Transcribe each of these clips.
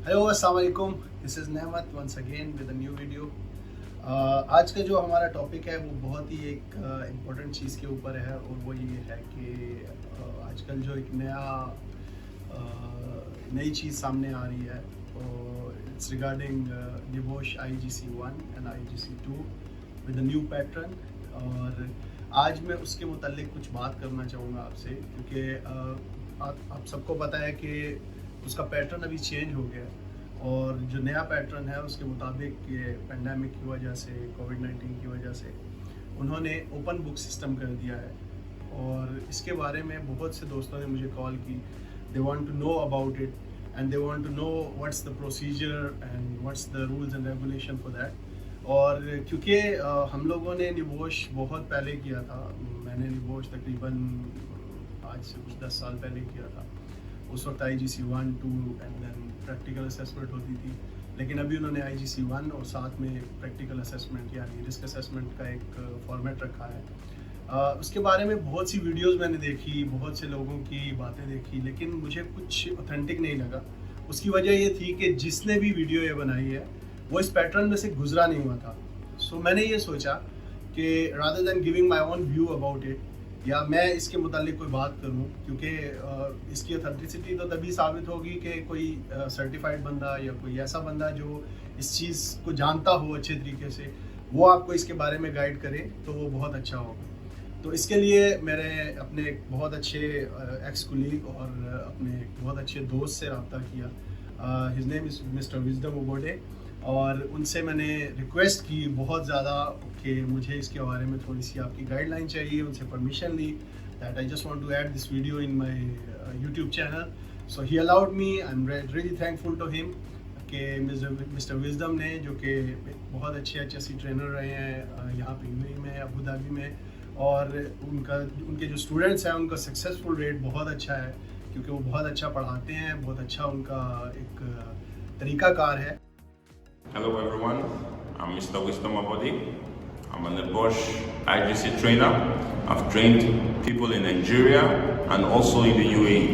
Hello अस्सलाम वालेकुम, this is Nemat once again with a new video. आज का जो हमारा टॉपिक है वो बहुत ही एक इम्पोर्टेंट चीज़ के ऊपर है और वो ये है कि आजकल जो एक नई चीज़ सामने आ रही है और it's regarding NEBOSH IGC-1 and IGC-2 with a new pattern. और आज मैं उसके मुतालिक कुछ बात करना चाहूँगा आपसे, क्योंकि आप सबको पता है कि उसका पैटर्न अभी चेंज हो गया है और जो नया पैटर्न है उसके मुताबिक ये पेंडेमिक की वजह से, कोविड-19 की वजह से उन्होंने ओपन बुक सिस्टम कर दिया है। और इसके बारे में बहुत से दोस्तों ने मुझे कॉल की, they want to know about it and they want to know what's the procedure and what's the rules and regulation for that. और क्योंकि हम लोगों ने निबोश बहुत पहले किया था, मैंने निबोश तकरीबन आज से कुछ 10 साल पहले किया था। उस वक्त IGC-1, 2 and then practical assessment होती थी, लेकिन अभी उन्होंने IGC-1 और साथ में प्रैक्टिकल असेसमेंट यानी रिस्क असेसमेंट का एक फॉर्मेट रखा है। उसके बारे में बहुत सी वीडियोस मैंने देखी, बहुत से लोगों की बातें देखी, लेकिन मुझे कुछ ऑथेंटिक नहीं लगा। उसकी वजह ये थी कि जिसने भी वीडियो ये बनाई है वो इस पैटर्न में से गुजरा नहीं हुआ था। सो मैंने ये सोचा कि rather than giving my own view about it, या मैं इसके मुतालिक कोई बात करूं, क्योंकि इसकी ऑथेंटिसिटी तो तभी साबित होगी कि कोई सर्टिफाइड बंदा या कोई ऐसा बंदा जो इस चीज़ को जानता हो अच्छे तरीके से, वो आपको इसके बारे में गाइड करे तो वो बहुत अच्छा होगा। तो इसके लिए मैंने अपने एक बहुत अच्छे एक्स कुलीग और अपने बहुत अच्छे दोस्त से रब्ता किया। His name is mister wisdom abode, और उनसे मैंने रिक्वेस्ट की बहुत ज़्यादा कि मुझे इसके बारे में थोड़ी सी आपकी गाइडलाइन चाहिए। उनसे परमिशन ली that I just want to add this video in my YouTube channel. So he allowed me. I am really thankful to him कि मिस्टर विजडम ने, जो कि बहुत अच्छे HSE ट्रेनर रहे हैं यहाँ पे UAE में, अबू धाबी में, और उनके जो स्टूडेंट्स हैं उनका सक्सेसफुल रेट बहुत अच्छा है, क्योंकि वो बहुत अच्छा पढ़ाते हैं, बहुत अच्छा उनका एक तरीक़ाकार है। Hello everyone, I'm Mr. Wisdom Abode. I'm a NEBOSH IGC trainer. I've trained people in Nigeria and also in the UAE.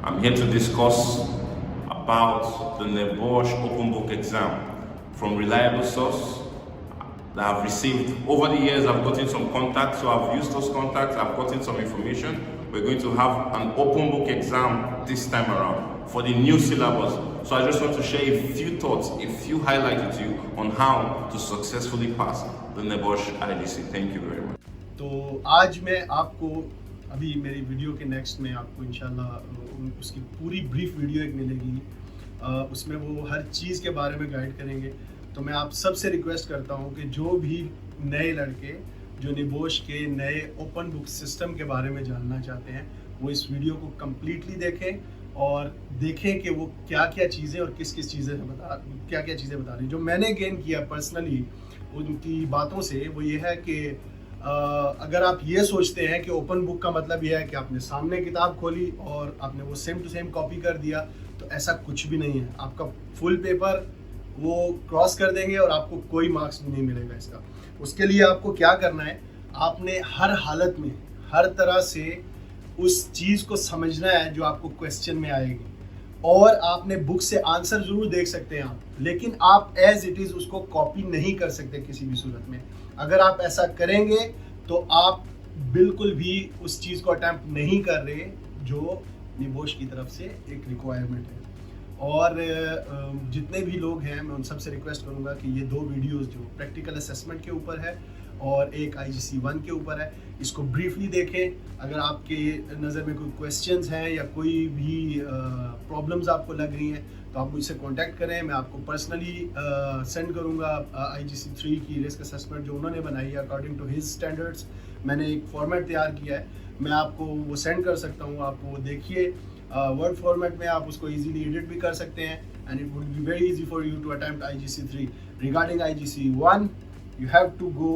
I'm here to discuss about the NEBOSH Open Book Exam from reliable source that I've received. Over the years I've gotten some contacts, so I've used those contacts, I've gotten some information. We're going to have an open book exam this time around for the new syllabus. So I just want to share a few thoughts, a few highlights with you on how to successfully pass the NEBOSH IGC. Thank you very much. तो आज मैं आपको, अभी मेरी video के next में आपको इंशाल्लाह उसकी पूरी ब्रीफ वीडियो एक मिलेगी, उसमें वो हर चीज़ के बारे में गाइड करेंगे। तो मैं आप सबसे रिक्वेस्ट करता हूँ कि जो भी नए लड़के जो निबोश के नए ओपन बुक सिस्टम के बारे में जानना चाहते हैं, वो इस वीडियो को कम्प्लीटली देखें और देखें कि वो क्या क्या चीज़ें और किस किस चीज़ें क्या क्या चीज़ें बता रही हैं। जो मैंने गेन किया पर्सनली उनकी बातों से, वो ये है कि अगर आप ये सोचते हैं कि ओपन बुक का मतलब ये है कि आपने सामने किताब खोली और आपने वो सेम टू सेम कॉपी कर दिया, तो ऐसा कुछ भी नहीं है। आपका फुल पेपर वो क्रॉस कर देंगे और आपको कोई मार्क्स नहीं मिलेगा इसका। उसके लिए आपको क्या करना है, आपने हर हालत में हर तरह से उस चीज़ को समझना है जो आपको क्वेश्चन में आएगी, और आपने बुक से आंसर ज़रूर देख सकते हैं आप, लेकिन आप एज इट इज़ उसको कॉपी नहीं कर सकते किसी भी सूरत में। अगर आप ऐसा करेंगे तो आप बिल्कुल भी उस चीज़ को अटैम्प्ट नहीं कर रहे जो निबोश की तरफ से एक रिक्वायरमेंट है। और जितने भी लोग हैं मैं उन सबसे रिक्वेस्ट करूंगा कि ये दो वीडियोस जो प्रैक्टिकल असेसमेंट के ऊपर है और एक IGC-1 के ऊपर है, इसको ब्रीफली देखें। अगर आपके नज़र में कोई क्वेश्चंस हैं या कोई भी प्रॉब्लम्स आपको लग रही हैं तो आप मुझसे कांटेक्ट करें। मैं आपको पर्सनली सेंड करूंगा IGC-3 की रिस्क असेसमेंट जो उन्होंने बनाई है अकॉर्डिंग टू हिज स्टैंडर्ड्स। मैंने एक फॉर्मेट तैयार किया है, मैं आपको वो सेंड कर सकता हूँ, आप वो देखिए। वर्ड फॉर्मेट में आप उसको इजीली एडिट भी कर सकते हैं, and it would be very easy for you to attempt IGC-3। Regarding IGC-1, you have to go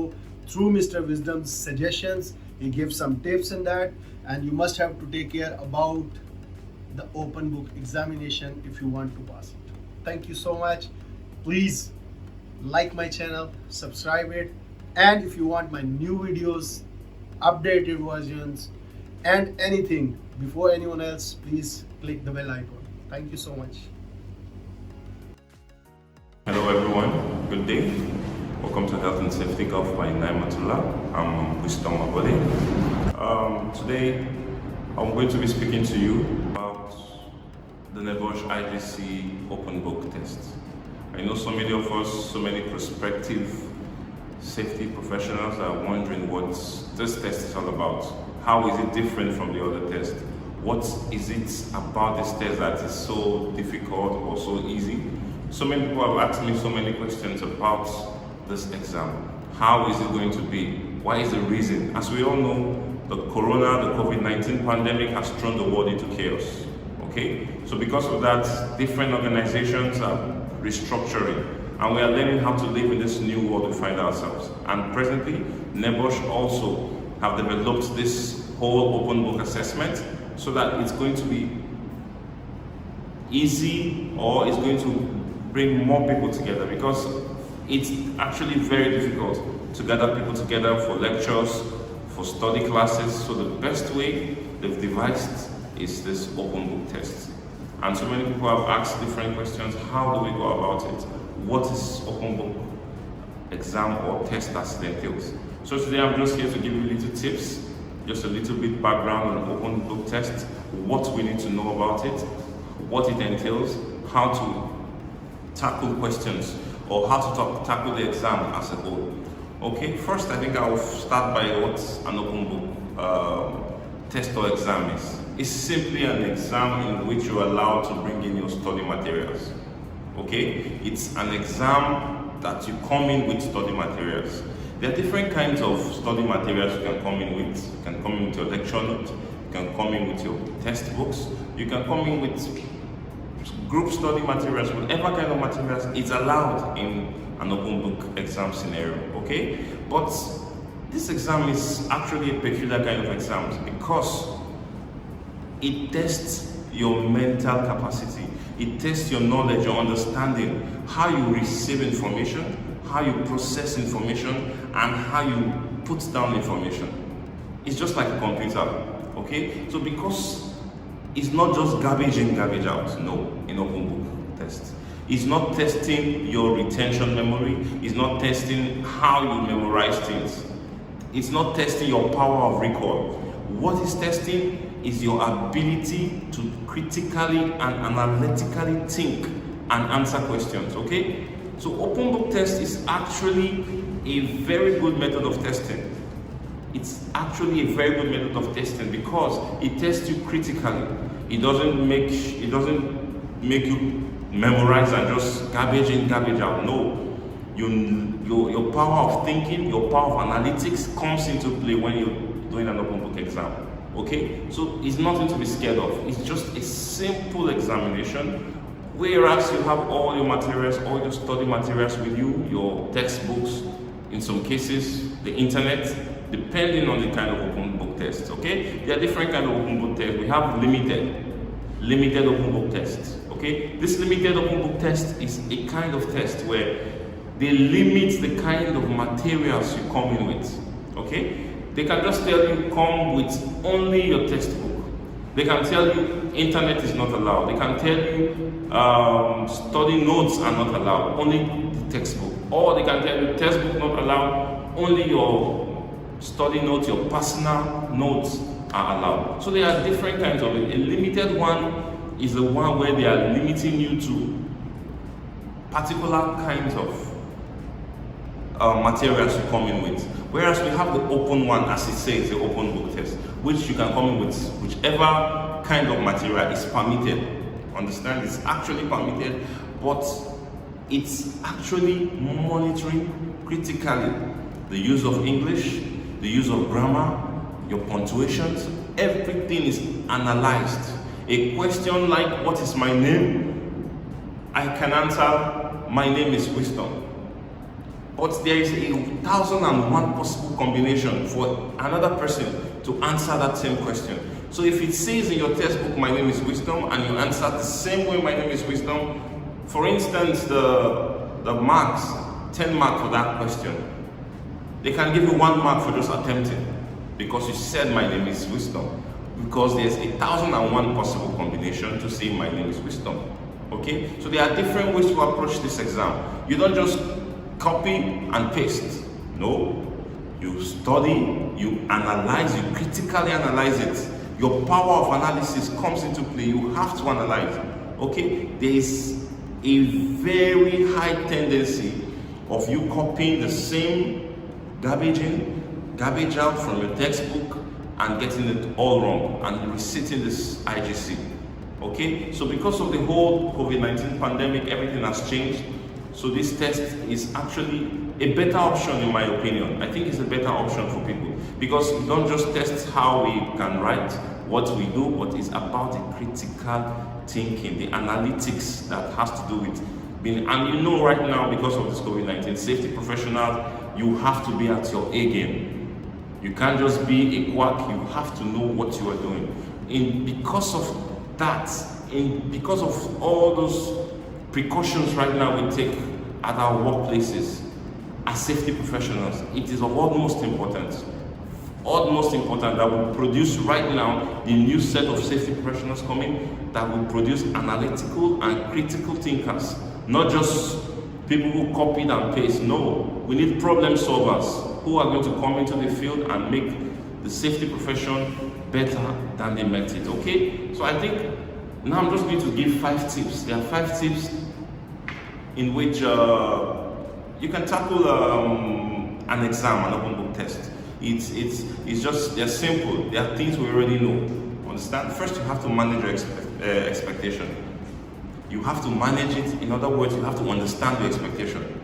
through Mr. Wisdom's suggestions. He gives some tips in that, and you must have to take care about the open book examination if you want to pass it. Thank you so much. Please like my channel, subscribe it, and if you want my new videos, updated versions, and anything before anyone else, please click the bell icon. Thank you so much. Hello everyone, good day. Welcome to Health and Safety Golf by Niamat Ullah. I'm Wisdom Abode. Today I'm going to be speaking to you about the NEBOSH IGC Open Book Test. I know so many of us, so many prospective safety professionals are wondering what this test is all about. How is it different from the other test? What is it about this test that is so difficult or so easy? So many people have asked me so many questions about this exam. How is it going to be? Why is the reason? As we all know, the COVID-19 pandemic has thrown the world into chaos. Okay? So because of that, different organizations are restructuring, and we are learning how to live in this new world we find ourselves. And presently, NEBOSH also have developed this whole open book assessment so that it's going to be easy, or it's going to bring more people together, because it's actually very difficult to gather people together for lectures, for study classes. So the best way they've devised is this open book test. And so many people have asked different questions. How do we go about it? What is open book exam or test that entails? So today I'm just here to give you little tips, just a little bit background on open book test, what we need to know about it, what it entails, how to tackle questions, or how to tackle the exam as a whole. Okay, first I think I'll start by what an open book test or exam is. It's simply an exam in which you're allowed to bring in your study materials. Okay, it's an exam that you come in with study materials. There are different kinds of study materials you can come in with. You can come in with your lecture note, you can come in with your textbooks, you can come in with group study materials, whatever kind of materials is allowed in an open book exam scenario, okay? But this exam is actually a peculiar kind of exam because it tests your mental capacity, it tests your knowledge, your understanding, how you receive information, how you process information, and how you put down information. It's just like a computer, okay? So because it's not just garbage in, garbage out, no, in open book test. It's not testing your retention memory, it's not testing how you memorize things. It's not testing your power of recall. What it's testing is your ability to critically and analytically think and answer questions, okay? So open book test is actually a very good method of testing. It's actually a very good method of testing because it tests you critically. It doesn't make you memorize and just garbage in, garbage out. No, your power of thinking, your power of analytics comes into play when you're doing an open book exam. Okay, so it's nothing to be scared of. It's just a simple examination, whereas you have all your materials, all your study materials with you, your textbooks, in some cases the internet, depending on the kind of open book test. Okay, there are different kind of open book tests. We have limited open book tests. Okay, this limited open book test is a kind of test where they limit the kind of materials you come in with. Okay, they can just tell you come with only your textbook. They can tell you internet is not allowed. They can tell you study notes are not allowed, only the textbook. Or they can tell you textbook not allowed, only your study notes, your personal notes are allowed. So there are different kinds of it. A limited one is the one where they are limiting you to particular kinds of materials you come in with. Whereas we have the open one, as it says, the open book test, which you can come in with whichever kind of material is permitted. Understand? It's actually permitted, but it's actually monitoring critically the use of English, the use of grammar, your punctuations, everything is analyzed. A question like, what is my name? I can answer, my name is Wisdom. But there is 1,001 possible combination for another person to answer that same question. So if it says in your textbook, my name is Wisdom, and you answer the same way, my name is Wisdom, for instance, the marks, 10 marks for that question, they can give you 1 mark for just attempting, because you said my name is Wisdom. Because there's 1,001 possible combination to say my name is Wisdom. Okay, so there are different ways to approach this exam. You don't just copy and paste. No, you study, you analyze, you critically analyze it. Your power of analysis comes into play. You have to analyze. Okay, there is a very high tendency of you copying the same garbage in, garbage out from your textbook and getting it all wrong and resitting this IGC. Okay, so because of the whole COVID-19 pandemic, everything has changed. So this test is actually a better option, in my opinion. I think it's a better option for people because you don't just test how we can write, what we do, but it's about the critical thinking, the analytics that has to do with being, and you know right now because of this COVID-19, safety professional, you have to be at your A game. You can't just be a quack, you have to know what you are doing. Because of that, because of all those precautions right now we take at our workplaces as safety professionals, it is of utmost importance that we produce right now the new set of safety professionals coming that will produce analytical and critical thinkers, not just people who copied and paste. No, we need problem solvers who are going to come into the field and make the safety profession better than they met it. Okay, so I think now I'm just going to give 5 tips. There are 5 tips in which you can tackle an exam, an open book test. It's just, they're simple. They are things we already know. Understand? First, you have to manage your expectation. You have to manage it. In other words, you have to understand your expectation.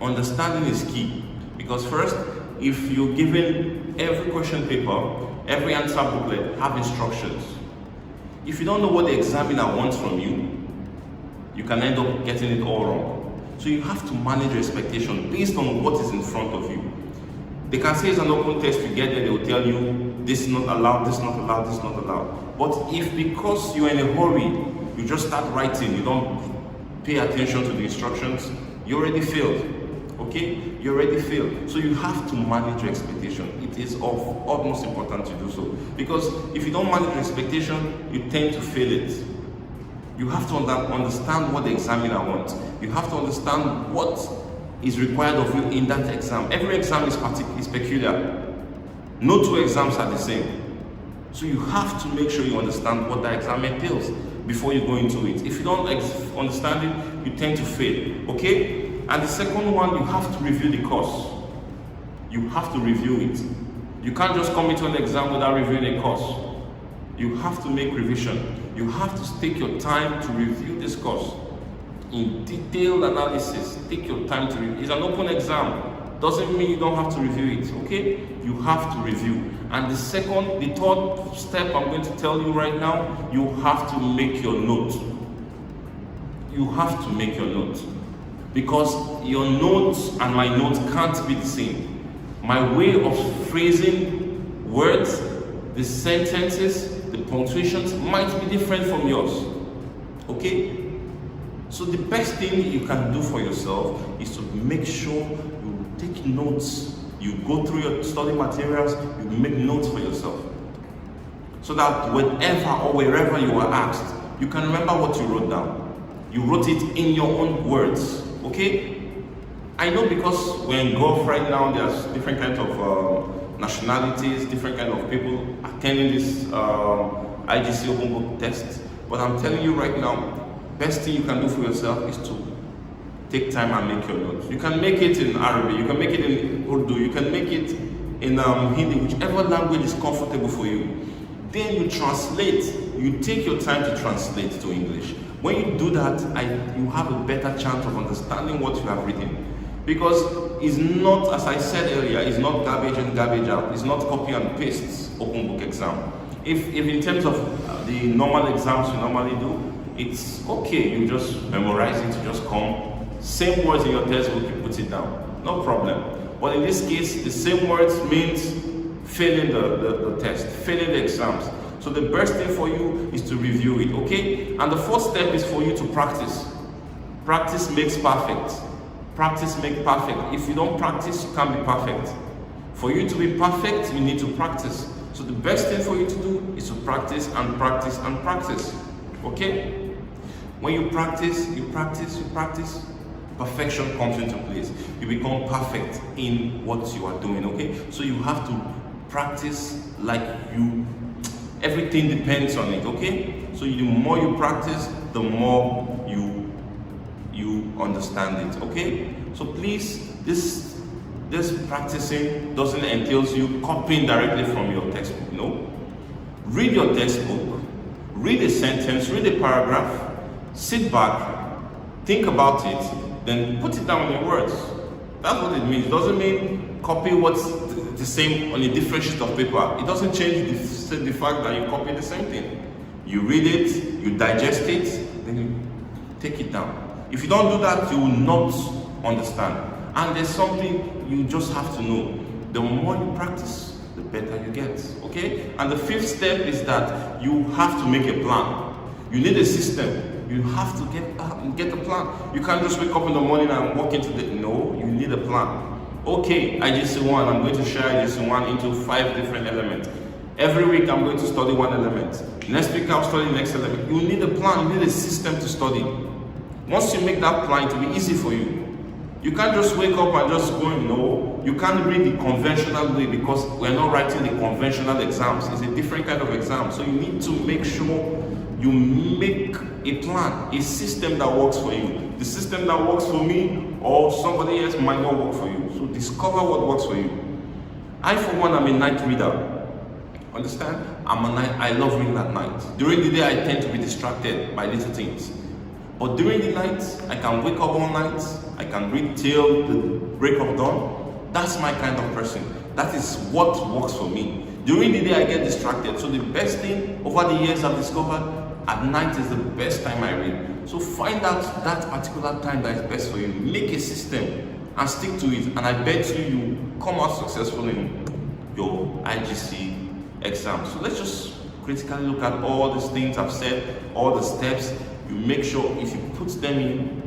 Understanding is key because first, if you're given every question paper, every answer booklet have instructions. If you don't know what the examiner wants from you, you can end up getting it all wrong. So you have to manage your expectation based on what is in front of you. They can say it's an open test, you get there, they will tell you this is not allowed, this is not allowed, this is not allowed. But if because you're in a hurry, you just start writing, you don't pay attention to the instructions, you already failed. Okay? You already failed. So you have to manage your expectation. It is of utmost importance to do so. Because if you don't manage your expectation, you tend to fail it. You have to understand what the examiner wants. You have to understand what is required of you in that exam. Every exam is peculiar. No 2 exams are the same. So you have to make sure you understand what the exam entails before you go into it. If you don't understand it, you tend to fail. Okay? And the second one, you have to review the course. You have to review it. You can't just come into an exam without reviewing a course. You have to make revision. You have to take your time to review this course. In detailed analysis, take your time to review. It's an open exam. Doesn't mean you don't have to review it, okay? You have to review. And the third step I'm going to tell you right now, you have to make your note. You have to make your note. Because your notes and my notes can't be the same. My way of phrasing words, the sentences, the punctuations might be different from yours. Okay? So the best thing you can do for yourself is to make sure you take notes. You go through your study materials, you make notes for yourself. So that whenever or wherever you are asked, you can remember what you wrote down. You wrote it in your own words. Okay? I know because we're in Gulf right now, there's different kinds of nationalities, different kinds of people attending this IGC open book test. But I'm telling you right now, best thing you can do for yourself is to take time and make your notes. You can make it in Arabic, you can make it in Urdu, you can make it in Hindi, whichever language is comfortable for you. Then you translate, you take your time to translate to English. When you do that, you have a better chance of understanding what you have written. Because it's not, as I said earlier, it's not garbage in, garbage out. It's not copy and paste open book exam. If in terms of the normal exams you normally do, it's okay, you just memorize it, you just come. Same words in your textbook, you put it down. No problem. But in this case, the same words means failing the test, failing the exams. So the best thing for you is to review it, okay? And the fourth step is for you to practice. Practice makes perfect. Practice makes perfect. If you don't practice, you can't be perfect. For you to be perfect, you need to practice. So the best thing for you to do is to practice and practice and practice, okay? When you practice, perfection comes into place. You become perfect in what you are doing, okay? So you have to practice like everything depends on it, okay? So the more you practice, the more you understand it, okay? So please, this practicing doesn't entail you copying directly from your textbook, no? Read your textbook, read a sentence, read a paragraph, sit back, think about it, then put it down in your words. That's what it means. It doesn't mean copy what's the same on a different sheet of paper. It doesn't change the fact that you copy the same thing. You read it, you digest it, then you take it down. If you don't do that, you will not understand. And there's something you just have to know. The more you practice, the better you get, okay? And the fifth step is that you have to make a plan. You need a system. You have to get a plan. You can't just wake up in the morning and walk into the, no, you need a plan. Okay, IGC-1, I'm going to share IGC-1 into 5 different elements. Every week I'm going to study one element. Next week I'll study the next element. You need a plan, you need a system to study. Once you make that plan, it will be easy for you. You can't just wake up and just go, no. You can't read the conventional way because we're not writing the conventional exams. It's a different kind of exam. So you need to make sure you make a plan, a system that works for you. The system that works for me or somebody else might not work for you. So discover what works for you. I, for one, am a night reader. Understand? I love reading at night. During the day, I tend to be distracted by little things. But during the night, I can wake up all night, I can read till the break of dawn. That's my kind of person. That is what works for me. During the day, I get distracted. So the best thing over the years I've discovered, at night is the best time I read. So find out that particular time that is best for you. Make a system and stick to it. And I bet you come out successful in your IGC exam. So let's just critically look at all these things I've said, all the steps. You make sure if you put them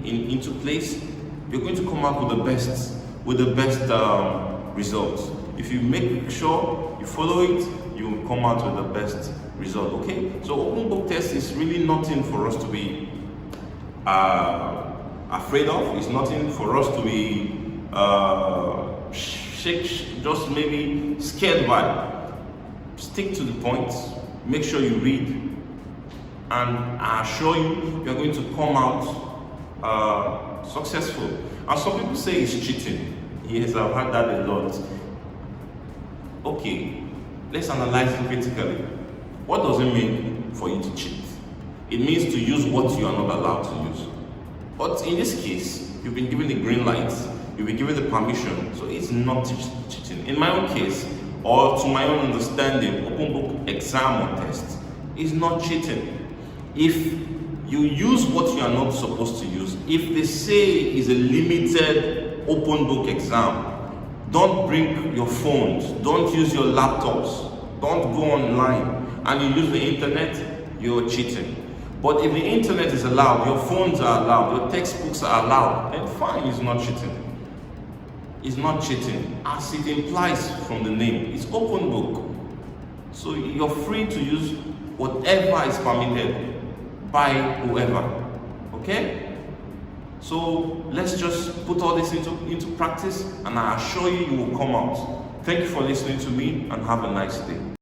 into place, you're going to come out with the best results. If you make sure you follow it, you will come out with the best result, okay? So open book test is really nothing for us to be afraid of. It's nothing for us to be just maybe scared by. Stick to the point, make sure you read, and I assure you, you're going to come out successful. And some people say it's cheating. Yes, I've heard that a lot. Okay, let's analyze it critically. What does it mean for you to cheat? It means to use what you are not allowed to use. But in this case, you've been given the green light, you've been given the permission, so it's not cheating. In my own case, or to my own understanding, open book exam or test is not cheating. If you use what you are not supposed to use, if they say it's a limited open book exam, don't bring your phones, don't use your laptops, don't go online, and you use the internet, you're cheating. But if the internet is allowed, your phones are allowed, your textbooks are allowed, then fine, it's not cheating. It's not cheating, as it implies from the name. It's open book. So you're free to use whatever is permitted by whoever, okay? So let's just put all this into practice, and I assure you, you will come out. Thank you for listening to me, and have a nice day.